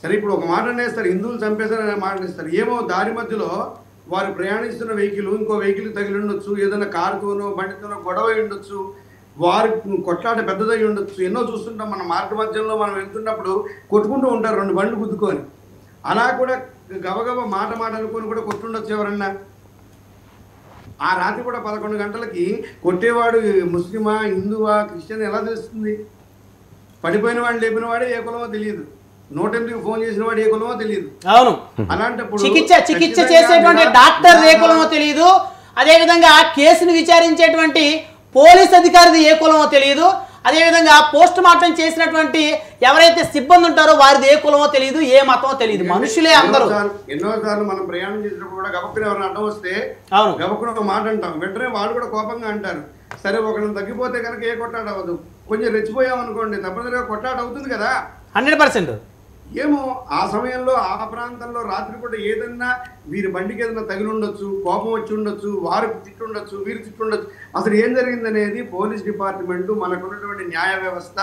సరే ఇప్పుడు ఒక మాట అనేస్తారు, హిందువులు చంపేశారనే మాట అనేస్తారు. ఏమో దారి మధ్యలో వారు ప్రయాణిస్తున్న వెహికల్ ఇంకో వెహికల్ తగిలి ఉండొచ్చు, ఏదైనా కారుతోనో బండితోనో గొడవ ఉండొచ్చు, వారి కొట్లాట పెద్దదై ఉండొచ్చు. ఎన్నో చూస్తుంటాం మన మార్గ మధ్యంలో మనం వెళ్తున్నప్పుడు కొట్టుకుంటూ ఉంటారు రెండు బండ్లు గుద్దుకొని. అలా కూడా గబగబ మాట అనుకొని కూడా కొట్టుండొచ్చు ఎవరన్నా. ఆ రాత్రి కూడా 11 గంటలకి కొట్టేవాడు ముస్లిమా, హిందువా, క్రిస్టియన్ ఎలా తెలుస్తుంది? పడిపోయిన వాడిని లేపిన వాడే ఏ కులమో తెలియదు, 108కి ఫోన్ చేసిన వాడు ఏ కులమో తెలియదు. అవును, అలాంటప్పుడు చికిత్స చేసేటువంటి డాక్టర్ ఏ కులమో తెలియదు, అదేవిధంగా కేసును విచారించేటువంటి పోలీస్ అధికారిది ఏ కులమో తెలియదు, అదేవిధంగా పోస్ట్ మార్టం చేసినటువంటి ఎవరైతే సిబ్బంది ఉంటారో వారిది ఏ కులమో తెలియదు, ఏ మతమో తెలియదు. మనుషులే అందరూ. ఎన్నోసార్లు మనం ప్రయాణం చేసినప్పుడు కూడా గబక్కున ఎవరైనా అడ్డం వస్తే గబక్కున ఒక మాట అంటాం, వెంటనే వాళ్ళు కూడా కోపంగా అంటారు. సరే ఒకరిని తగ్గిపోతే కనుక ఏ కొట్టాట అవ్వదు, కొంచెం రెచ్చిపోయాం అనుకోండి తప్పనిసరిగా కొట్టాట అవుతుంది కదా 100%. ఏమో ఆ సమయంలో ఆ ప్రాంతంలో రాత్రి పూట ఏదన్నా వీరి బండికి ఏదైనా తగిలి ఉండొచ్చు, కోపం వచ్చి ఉండొచ్చు, వారు తిట్టుండొచ్చు, వీరు తిట్టుండొచ్చు. అసలు ఏం జరిగిందనేది పోలీస్ డిపార్ట్మెంట్, మనకున్నటువంటి న్యాయ వ్యవస్థ